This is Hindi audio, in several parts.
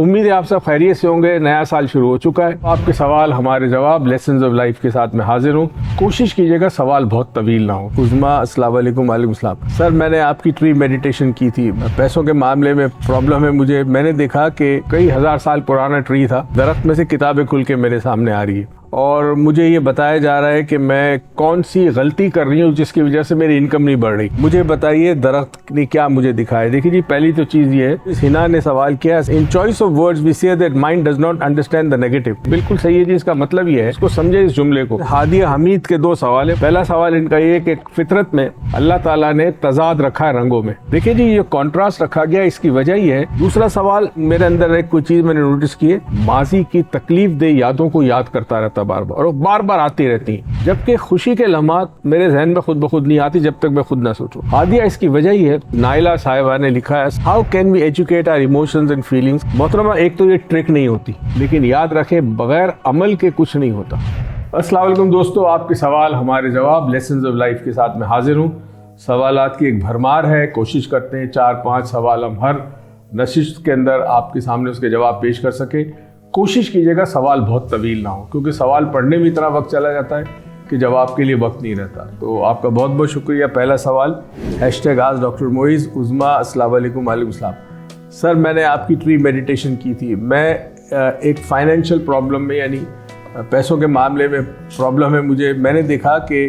उम्मीद है आप सब खैरियत से होंगे। नया साल शुरू हो चुका है। आपके सवाल हमारे जवाब लेसन्स ऑफ लाइफ के साथ मैं हाजिर हूँ। कोशिश कीजिएगा सवाल बहुत तवील ना हो। उज़मा अस्सलाम वालेकुम। वालेकुम सलाम। सर, मैंने आपकी ट्री मेडिटेशन की थी। पैसों के मामले में प्रॉब्लम है मुझे। मैंने देखा कि कई हजार साल पुराना ट्री था, दरख्त में से किताबें खुल के मेरे सामने आ रही है और मुझे ये बताया जा रहा है कि मैं कौन सी गलती कर रही हूँ जिसकी वजह से मेरी इनकम नहीं बढ़ रही। मुझे बताइए दरख्त ने क्या मुझे दिखाया। देखिए जी, पहली तो चीज ये है, इस हिना ने सवाल किया, in choice of words we say that mind does not understand the negative. बिल्कुल सही है जी, इसका मतलब ये है, इसको समझे इस जुमले को। हादिया हमीद के दो सवाल है। पहला सवाल इनका ये कि फितरत में अल्लाह ताला ने तजाद रखा है रंगों में। देखिए जी, ये कॉन्ट्रास्ट रखा गया, इसकी वजह ये है। दूसरा सवाल, मेरे अंदर एक कोई चीज मैंने नोटिस की है, माजी की तकलीफ दे यादों को याद करता रहता बार बार, और बार बार आती रहती हैं, जबकि खुशी के लम्हात मेरे जहन में खुद ब खुद नहीं आती जब तक मैं खुद ना सोचूं। हादिया, इसकी वजह ही है। नाइला साहिबा ने लिखा है, how can we educate our emotions and feelings. मोहतरमा, एक तो ये ट्रिक नहीं होती, लेकिन याद रखें बगैर अमल के कुछ नहीं होता। अस्सलाम वालेकुम दोस्तों, आपके सवाल हमारे जवाब लेसन्स ऑफ लाइफ के साथ मैं हाजिर हूँ। सवालात की एक भरमार है। कोशिश करते हैं 4-5 सवाल हम हर नशिस्त के अंदर आपके सामने उसके जवाब पेश कर सके। कोशिश कीजिएगा सवाल बहुत तवील ना हो, क्योंकि सवाल पढ़ने में इतना वक्त चला जाता है कि जवाब के लिए वक्त नहीं रहता। तो आपका बहुत बहुत शुक्रिया। पहला सवाल, #आज डॉक्टर मोइज़। उज़मा अस्सलाम वालेकुम। वालेकुम सलाम। सर, मैंने आपकी ट्री मेडिटेशन की थी। मैं एक फाइनेंशियल प्रॉब्लम में, यानी पैसों के मामले में प्रॉब्लम है मुझे। मैंने देखा कि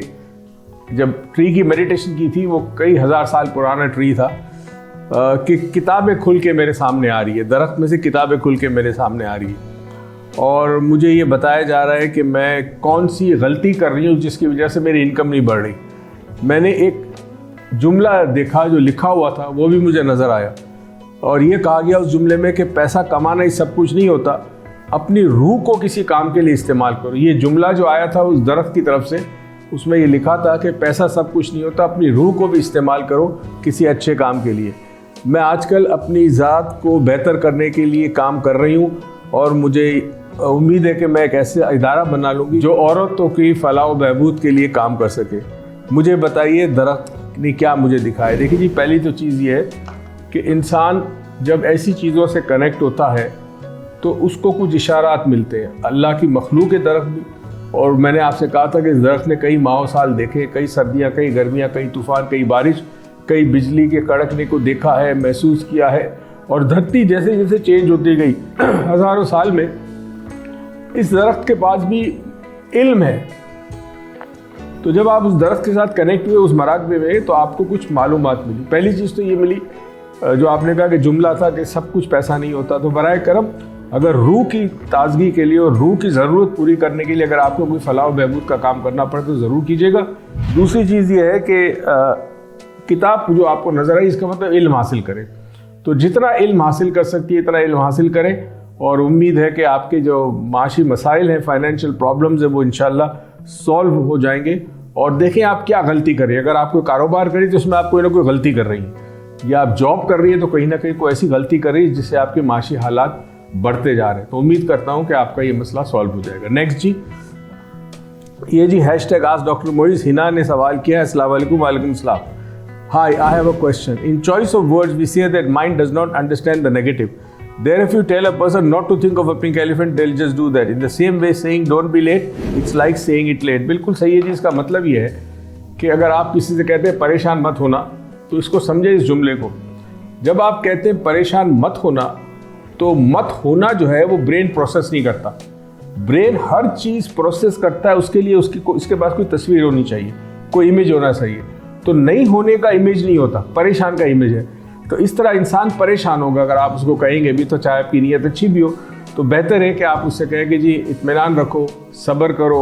जब ट्री की मेडिटेशन की थी, वो कई हजार साल पुराना ट्री था, कि किताबें खुल के मेरे सामने आ रही है, दरख्त में से किताबें खुल के मेरे सामने आ रही है, और मुझे ये बताया जा रहा है कि मैं कौन सी गलती कर रही हूँ जिसकी वजह से मेरी इनकम नहीं बढ़ रही। मैंने एक जुमला देखा जो लिखा हुआ था, वो भी मुझे नज़र आया, और ये कहा गया उस जुमले में कि पैसा कमाना ही सब कुछ नहीं होता, अपनी रूह को किसी काम के लिए इस्तेमाल करो। ये जुमला जो आया था उस दरख्त की तरफ से, उसमें ये लिखा था कि पैसा सब कुछ नहीं होता, अपनी रूह को भी इस्तेमाल करो किसी अच्छे काम के लिए। मैं आजकल अपनी ज़ात को बेहतर करने के लिए काम कर रही हूँ, और मुझे उम्मीद है कि मैं एक ऐसा इदारा बना लूँगी जो औरतों की फलाह व बहबूद के लिए काम कर सके। मुझे बताइए दरख्त ने क्या मुझे दिखाया। देखिए जी, पहली तो चीज़ ये है कि इंसान जब ऐसी चीज़ों से कनेक्ट होता है तो उसको कुछ इशारात मिलते हैं। अल्लाह की मखलूक है दरख्त भी, और मैंने आपसे कहा था कि इस दरख्त ने कई माह साल देखे, कई सर्दियाँ, कई गर्मियाँ, कई तूफ़ान, कई बारिश, कई बिजली के कड़कने को देखा है, महसूस किया है। और धरती जैसे जैसे चेंज होती गई हज़ारों साल में, इस दरख्त के पास भी इल्म है। तो जब आप उस दरख्त के साथ कनेक्ट हुए, उस मराकबे में, तो आपको कुछ मालूमात मिली। पहली चीज़ तो ये मिली, जो आपने कहा कि जुमला था कि सब कुछ पैसा नहीं होता, तो बराए करम अगर रूह की ताजगी के लिए और रूह की ज़रूरत पूरी करने के लिए अगर आपको कोई फलाह व बहबूद का काम करना पड़े तो ज़रूर कीजिएगा। दूसरी चीज़ ये है कि किताब जो आपको नज़र आई, इसका मतलब इल्म हासिल करें। तो जितना इल्म हासिल कर सकती है इतना इल्म हासिल करें, और उम्मीद है कि आपके जो माशी मसाइल हैं, फाइनेंशियल प्रॉब्लम्स हैं, वो इंशाल्लाह सॉल्व हो जाएंगे। और देखें आप क्या गलती कर रही है। अगर आप कोई कारोबार करें तो उसमें आप कोई ना कोई गलती कर रही हैं, या आप जॉब कर रही है तो कहीं ना कहीं कोई ऐसी गलती कर रही है जिससे आपके माशी हालात बढ़ते जा रहे हैं। तो उम्मीद करता हूँ कि आपका ये मसला सॉल्व हो जाएगा। नेक्स्ट जी, ये जी #आज डॉक्टर मोइज़। हिना ने सवाल किया है, अस्सलाम वालेकुम। वालेकुम सलाम। Hi, I have a question. In choice of words, we say that mind does not understand the negative. There, if you tell a person not to think of a pink elephant, they'll just do that. In the same way, saying don't be late, it's like saying it late. बिल्कुल सही है जी। इसका मतलब ये है कि अगर आप किसी से कहते हैं परेशान मत होना, तो इसको समझे इस जुमले को। जब आप कहते हैं परेशान मत होना, तो मत होना जो है वो ब्रेन प्रोसेस नहीं करता। ब्रेन हर चीज़ प्रोसेस करता है, उसके लिए इसके पास कोई तस्वीर होनी चाहिए, कोई इमेज होना चाहिए। तो नहीं होने का इमेज नहीं होता, परेशान का इमेज है। तो इस तरह इंसान परेशान होगा। अगर आप उसको कहेंगे भी, तो चाहे आपकी नीयत अच्छी भी हो, तो बेहतर है कि आप उससे कहें कि जी इत्मीनान रखो, सब्र करो,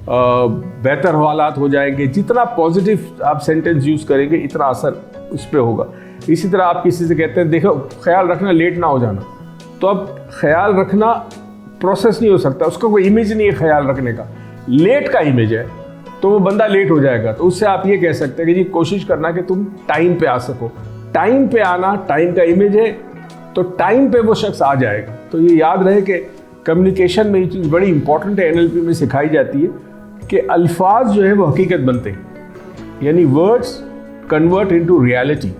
बेहतर हालात हो जाएंगे। जितना पॉजिटिव आप सेंटेंस यूज़ करेंगे, इतना असर उस पर होगा। इसी तरह आप किसी से कहते हैं देखो ख्याल रखना, लेट ना हो जाना, तो अब ख्याल रखना प्रोसेस नहीं हो सकता, उसका कोई इमेज नहीं है ख्याल रखने का, लेट का इमेज है, तो वो बंदा लेट हो जाएगा। तो उससे आप ये कह सकते हैं कि जी कोशिश करना कि तुम टाइम पे आ सको। टाइम पे आना, टाइम का इमेज है, तो टाइम पे वो शख्स आ जाएगा। तो ये याद रहे कि कम्युनिकेशन में ये चीज़ बड़ी इंपॉर्टेंट है, NLP में सिखाई जाती है कि अल्फाज जो है वो हकीकत बनते हैं, यानी वर्ड्स कन्वर्ट इनटू रियलिटी।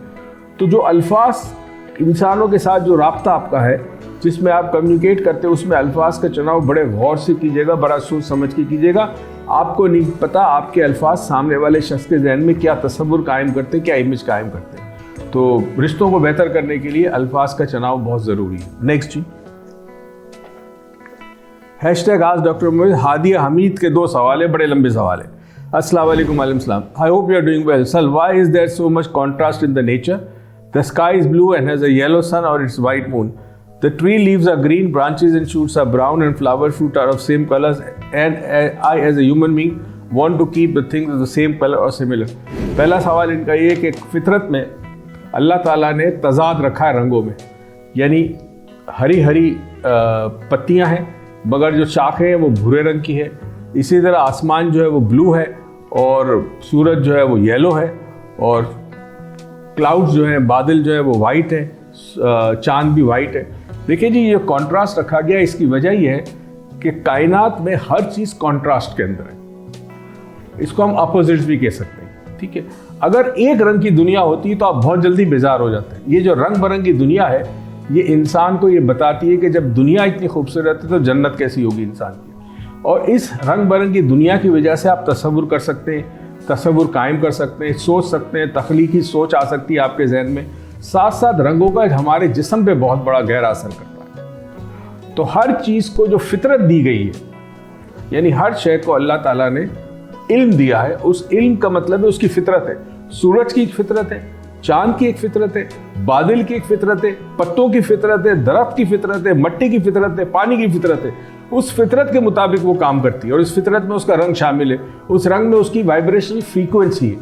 तो जो अल्फाज इंसानों के साथ जो राब्ता आपका है, जिसमें आप कम्युनिकेट करते हो उसमें अल्फाज का चुनाव बड़े गौर से कीजिएगा, बड़ा सोच समझ के कीजिएगा। आपको नहीं पता आपके अल्फाज सामने वाले शख्स के जहन में क्या तस्वुर कायम करते हैं, क्या इमेज कायम करते हैं। तो रिश्तों को बेहतर करने के लिए अल्फाज का चुनाव बहुत ज़रूरी है। नेक्स्ट जी, हैशटैग आज डॉक्टर मोहित। हादिया हमीद के 2 सवाल है, बड़े लंबे सवाल है। अस्सलाम वालेकुम। वालेकुम सलाम। I hope you are doing well sir. Why is there so much contrast in the nature? The sky is blue and has a yellow sun or its white moon. The tree leaves are green, branches and shoots are brown, and flower fruit are of same colors. And I, as a human being, want to keep the things of the same color or similar. पहला सवाल इनका ये कि फितरत में अल्लाह ताला ने तजाद रखा है रंगों में, यानी हरी हरी पत्तियां हैं मगर जो शाखें हैं वो भूरे रंग की है। इसी तरह आसमान जो है वो ब्लू है और सूरज जो है वो येलो है और क्लाउड्स जो हैं, बादल जो है वो वाइट है, चांद भी वाइट है। देखिए जी, ये कॉन्ट्रास्ट रखा गया, इसकी वजह ये है कि कायनात में हर चीज़ कॉन्ट्रास्ट के अंदर है। इसको हम अपोजिट्स भी कह सकते हैं, ठीक है। अगर एक रंग की दुनिया होती तो आप बहुत जल्दी बेजार हो जाते हैं। ये जो रंग बिरंगी दुनिया है ये इंसान को ये बताती है कि जब दुनिया इतनी खूबसूरत है तो जन्नत कैसी होगी इंसान की। और इस रंग बिरंगी दुनिया की वजह से आप तसव्वुर कर सकते हैं, तसव्वुर कायम कर सकते हैं, सोच सकते हैं, तख्लीकी सोच आ सकती है आपके जहन में। साथ साथ रंगों का हमारे जिस्म पे बहुत बड़ा गहरा असर करता है। तो हर चीज़ को जो फितरत दी गई है, यानी हर शय को अल्लाह ताला ने इल्म दिया है, उस इल्म का मतलब है उसकी फितरत है। सूरज की एक फितरत है, चांद की एक फितरत है, बादल की एक फितरत है, पत्तों की फितरत है, दरख्त की फितरत है, मिट्टी की फितरत है, पानी की फितरत है। उस फितरत के मुताबिक वो काम करती है और इस फितरत में उसका रंग शामिल है, उस रंग में उसकी वाइब्रेशनल फ्रीक्वेंसी है।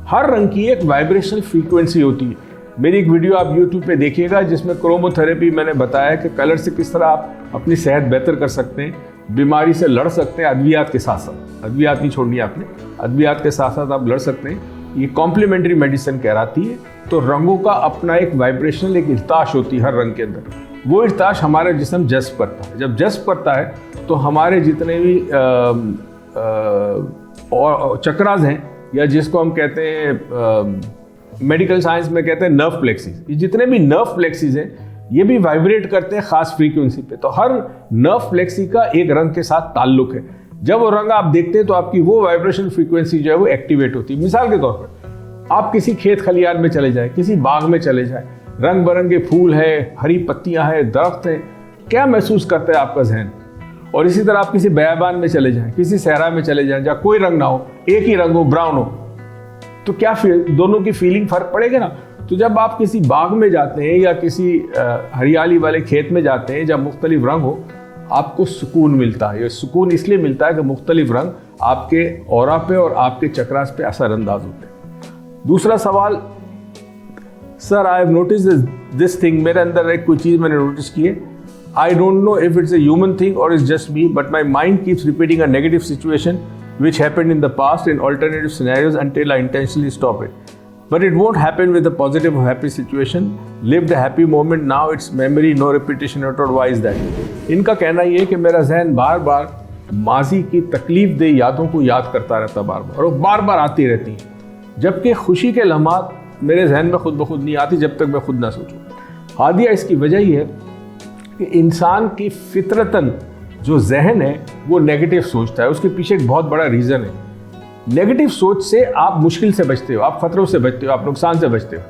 हर रंग की एक वाइब्रेशनल फ्रीक्वेंसी होती है। मेरी एक वीडियो आप YouTube पे देखिएगा जिसमें क्रोमोथेरेपी मैंने बताया कि कलर से किस तरह आप अपनी सेहत बेहतर कर सकते हैं, बीमारी से लड़ सकते हैं अद्वियात के साथ साथ। अद्वियात नहीं छोड़नी आपने, अद्वियात के साथ साथ आप लड़ सकते हैं। ये कॉम्प्लीमेंट्री मेडिसिन कहलाती है। तो रंगों का अपना एक वाइब्रेशनल एक इर्ताश होती है हर रंग के अंदर। वो इर्ताश हमारे जिस्म जज्ब करता है। जब जज्ब करता है तो हमारे जितने भी चक्रास हैं, या जिसको हम कहते हैं मेडिकल साइंस में कहते हैं नर्व प्लेक्सिस, ये जितने भी नर्व प्लेक्सिस हैं ये भी वाइब्रेट करते हैं खास फ्रीक्वेंसी पे। तो हर नर्व प्लेक्सी का एक रंग के साथ ताल्लुक है। जब वो रंग आप देखते हैं तो आपकी वो वाइब्रेशन फ्रीक्वेंसी जो है वो एक्टिवेट होती है। मिसाल के तौर पर आप किसी खेत खलियान में चले जाएं, किसी बाग में चले जाएं, रंग बिरंगे फूल है, हरी पत्तियां हैं, दरख्त हैं, क्या महसूस करता है आपका जहन? और इसी तरह आप किसी बयाबान में चले जाएं, किसी सहरा में चले जाएं जहाँ कोई रंग ना हो, एक ही रंग हो, ब्राउन हो, तो क्या दोनों की फीलिंग फर्क पड़ेगा ना। तो जब आप किसी बाग में जाते हैं या किसी हरियाली वाले खेत में जाते हैं जब मुख्तलिफ रंग हो, आपको सुकून मिलता है। ये सुकून इसलिए मिलता है कि मुख्तलिफ रंग आपके ऑरा पे और आपके चक्रास पे असरअंदाज होते हैं। दूसरा सवाल, sir I have notice this thing, मेरे अंदर एक कोई चीज़ मैंने नोटिस की है। I don't know if it's a human thing और it's just me, but my mind keeps repeating a negative situation which happened in the past in alternative scenarios until I intentionally stop it. But it won't happen with a positive or happy situation. Lived a happy moment, now it's memory, no repetition at all. Why is that? इनका कहना ये है कि मेरा जहन बार बार माजी की तकलीफ दे यादों को याद करता रहता बार बार, और वो बार बार आती रहती हैं, जबकि खुशी के लम्हात मेरे जहन में खुद ब खुद नहीं आती जब तक मैं खुद ना सोचूं। हादिया, इसकी वजह ये है कि इंसान की फितरतन जो जहन है वो नेगेटिव सोचता है। उसके पीछे एक बहुत बड़ा रीज़न है। नेगेटिव सोच से आप मुश्किल से बचते हो, आप खतरों से बचते हो, आप नुकसान से बचते हो।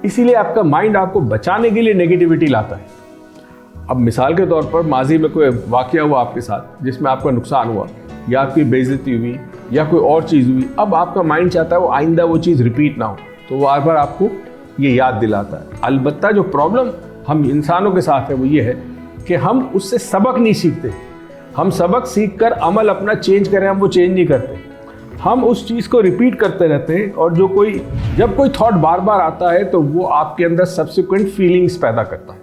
इसीलिए आपका माइंड आपको बचाने के लिए नेगेटिविटी लाता है। अब मिसाल के तौर पर माजी में कोई वाक़या हुआ आपके साथ जिसमें आपका नुकसान हुआ या आपकी बेइज्जती हुई या कोई और चीज़ हुई, अब आपका माइंड चाहता है वो आइंदा वो चीज़ रिपीट ना हो, तो वो बार बार आपको ये याद दिलाता है। अलबत्ता जो प्रॉब्लम हम इंसानों के साथ है वो ये है कि हम उससे सबक नहीं सीखते। हम सबक सीख कर अमल अपना चेंज करें, हम वो चेंज नहीं करते। हम उस चीज़ को रिपीट करते रहते हैं और जब कोई थॉट बार बार आता है तो वो आपके अंदर सब्सिक्वेंट फीलिंग्स पैदा करता है।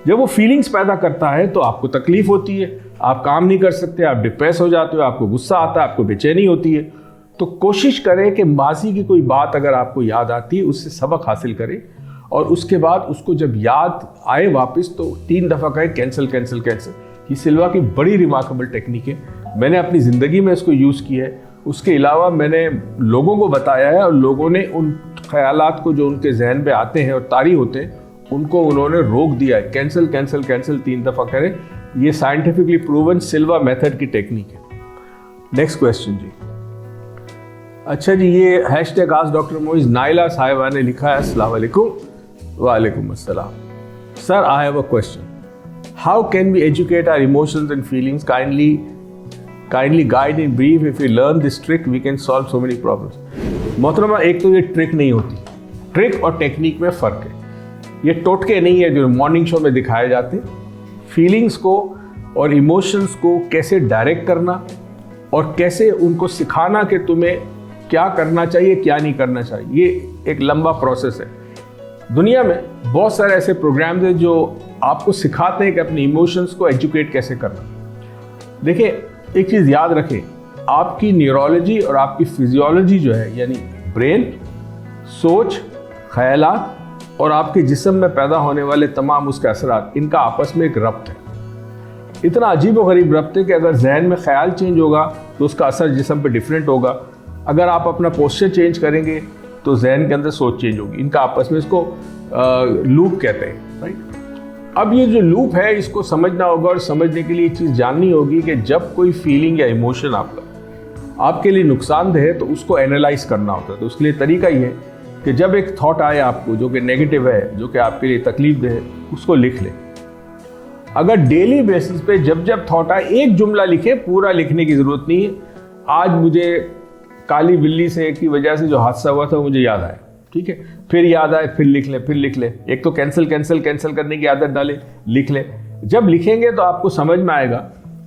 जब वो फीलिंग्स पैदा करता है तो आपको तकलीफ होती है, आप काम नहीं कर सकते, आप डिप्रेस हो जाते हो, आपको गुस्सा आता है, आपको बेचैनी होती है। तो कोशिश करें कि माजी की कोई बात अगर आपको याद आती है उससे सबक हासिल करें और उसके बाद उसको जब याद आए वापस तो 3 दफ़ा कहें कैंसिल कैंसिल कैंसिल। ये सिल्वा की बड़ी रिमार्केबल टेक्निक है, मैंने अपनी ज़िंदगी में इसको यूज़ किया है। उसके अलावा मैंने लोगों को बताया है और लोगों ने उन ख्यालात को जो उनके जहन में आते हैं और तारी होते हैं उनको उन्होंने रोक दिया है। कैंसिल कैंसिल कैंसिल 3 दफा करें, ये साइंटिफिकली प्रूवन सिल्वा मेथड की टेक्निक है। नेक्स्ट क्वेश्चन जी। अच्छा जी, ये हैशटैग आज डॉक्टर मोइज नाइला साहिबा ने लिखा है, अस्सलाम वालेकुम। वालेकुम अस्सलाम। Sir, I have a question. How can we educate our emotions and feelings? Kindly guide in brief. If we learn this trick we can solve so many problems. मोहतरमा, एक तो ये ट्रिक नहीं होती, ट्रिक और टेक्निक में फ़र्क है। ये टोटके नहीं है जो मॉर्निंग शो में दिखाए जाते। फीलिंग्स को और इमोशंस को कैसे डायरेक्ट करना और कैसे उनको सिखाना कि तुम्हें क्या करना चाहिए क्या नहीं करना चाहिए, ये एक लंबा प्रोसेस है। दुनिया में बहुत सारे ऐसे प्रोग्राम्स हैं जो आपको सिखाते हैं कि अपने इमोशंस को एजुकेट कैसे करना। देखिए, एक चीज़ याद रखें, आपकी न्यूरोलॉजी और आपकी फिजियोलॉजी जो है, यानी ब्रेन, सोच, ख्यालात और आपके जिस्म में पैदा होने वाले तमाम उसके असरात, इनका आपस में एक रब्त है। इतना अजीब व गरीब रब्त है कि अगर जहन में ख्याल चेंज होगा तो उसका असर जिस्म पे डिफरेंट होगा। अगर आप अपना पोस्चर चेंज करेंगे तो जहन के अंदर सोच चेंज होगी। इनका आपस में, इसको लूप कहते हैं, राइट। अब ये जो लूप है, इसको समझना होगा और समझने के लिए एक चीज़ जाननी होगी कि जब कोई फीलिंग या इमोशन आपके लिए नुकसानदेह है तो उसको एनालाइज करना होता है। तो उसके लिए तरीका ही है कि जब एक थॉट आए आपको जो कि नेगेटिव है, जो कि आपके लिए तकलीफदेह है, उसको लिख लें। अगर डेली बेसिस पे जब जब थॉट आए एक जुमला लिखे, पूरा लिखने की ज़रूरत नहीं है। आज मुझे काली बिल्ली से की वजह से जो हादसा हुआ था मुझे याद आया, ठीक है, फिर याद आए, फिर लिख ले, फिर लिख ले। एक तो कैंसिल कैंसिल कैंसिल करने की आदत डाले, लिख ले। जब लिखेंगे तो आपको समझ में आएगा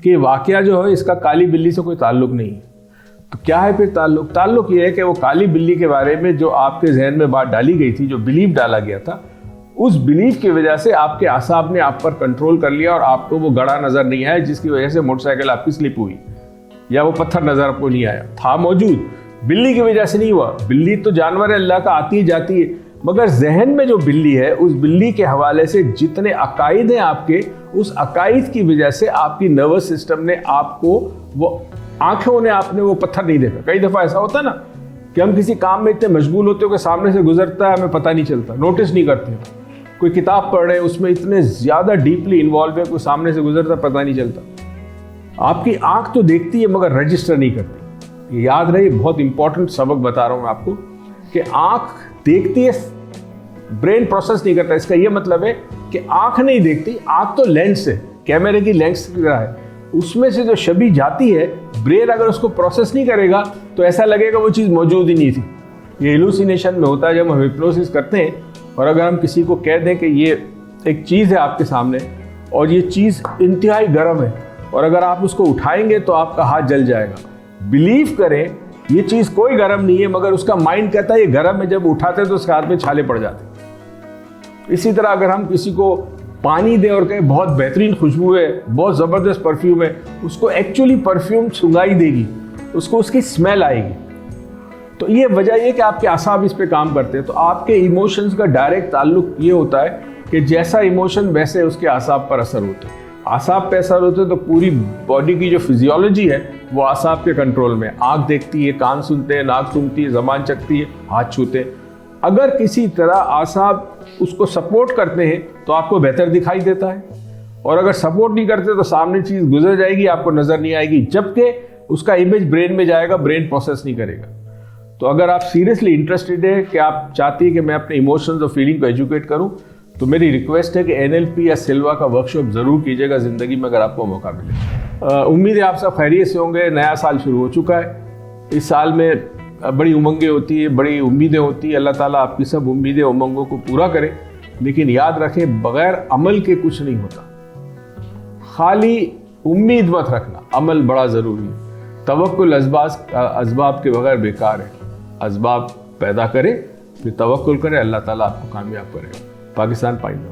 कि वाकया जो है इसका काली बिल्ली से कोई ताल्लुक नहीं है। तो क्या है फिर ताल्लुक ये है कि वो काली बिल्ली के बारे में जो आपके जहन में बात डाली गई थी, जो बिलीफ डाला गया था, उस बिलीफ की वजह से आपके आसाब ने आप पर कंट्रोल कर लिया और आपको वो गड़ा नजर नहीं आया, जिसकी वजह से मोटरसाइकिल आपकी स्लिप हुई या वो पत्थर नजर आपको नहीं आया। था मौजूद, बिल्ली की वजह से नहीं हुआ। बिल्ली तो जानवर है, अल्लाह का, आती है जाती है, मगर जहन में जो बिल्ली है, उस बिल्ली के हवाले से जितने अकायद हैं आपके, उस अकायद की वजह से आपकी नर्वस सिस्टम ने आपको वो आंखों ने आपने वो पत्थर नहीं देखा। कई दफ़ा ऐसा होता है ना कि हम किसी काम में इतने मशगूल होते हो कि सामने से गुजरता है, हमें पता नहीं चलता, नोटिस नहीं करते। कोई किताब पढ़ रहे हैं, उसमें इतने ज़्यादा डीपली इन्वॉल्व है, कोई सामने से गुजरता पता नहीं चलता। आपकी आंख तो देखती है मगर रजिस्टर नहीं करती। ये याद रहे, बहुत इंपॉर्टेंट सबक बता रहा हूँ मैं आपको कि आंख देखती है, ब्रेन प्रोसेस नहीं करता। इसका ये मतलब है कि आंख नहीं देखती, आंख तो लेंस है, कैमरे की लेंस की तरह है। उसमें से जो छवि जाती है, ब्रेन अगर उसको प्रोसेस नहीं करेगा तो ऐसा लगेगा वो चीज़ मौजूद ही नहीं थी। ये हेलुसिनेशन में होता है जब हम हिप्नोसिस करते हैं, और अगर हम किसी को कह दें कि ये एक चीज़ है आपके सामने और ये चीज़ इंतहाई गर्म है और अगर आप उसको उठाएंगे तो आपका हाथ जल जाएगा, बिलीव करें ये चीज़ कोई गर्म नहीं है, मगर उसका माइंड कहता है ये गर्म है। जब उठाते हैं तो उसके हाथ में छाले पड़ जाते। इसी तरह अगर हम किसी को पानी दें और कहें बहुत बेहतरीन खुशबू है, बहुत ज़बरदस्त परफ्यूम है, उसको एक्चुअली परफ्यूम सुंगाई देगी, उसको उसकी स्मेल आएगी। तो ये वजह ये कि आपके आसाब इस पे काम करते हैं। तो आपके इमोशंस का डायरेक्ट ताल्लुक ये होता है कि जैसा इमोशन वैसे उसके आसाब पर असर होता है। आसाब पे असर होते हैं तो पूरी बॉडी की जो फिजियोलॉजी है वो आसाब के कंट्रोल में। आँख देखती है, कान सुनते हैं, नाक सूंघती है, ज़बान चखती है, हाथ छूते हैं। अगर किसी तरह आसाब उसको सपोर्ट करते हैं तो आपको बेहतर दिखाई देता है, और अगर सपोर्ट नहीं करते तो सामने चीज़ गुजर जाएगी, आपको नज़र नहीं आएगी, जबकि उसका इमेज ब्रेन में जाएगा, ब्रेन प्रोसेस नहीं करेगा। तो अगर आप सीरियसली इंटरेस्टेड है कि आप चाहती है कि मैं अपने इमोशंस और फीलिंग को एजुकेट करूं, तो मेरी रिक्वेस्ट है कि NLP या सिल्वा का वर्कशॉप ज़रूर कीजिएगा ज़िंदगी में, अगर आपको मौका मिले। उम्मीद है आप सब खैरियत से होंगे। नया साल शुरू हो चुका है। इस साल में बड़ी उमंगें होती है, बड़ी उम्मीदें होती है। अल्लाह ताला आपकी सब उम्मीदें उमंगों को पूरा करे, लेकिन याद रखें बग़ैर अमल के कुछ नहीं होता। खाली उम्मीद मत रखना, अमल बड़ा ज़रूरी है। तवक्कुल असबाब के बगैर बेकार है। असबाब पैदा करें, फिर तवक्कुल करें, अल्लाह ताला आपको कामयाब करेगा। पाकिस्तान पाइंदा।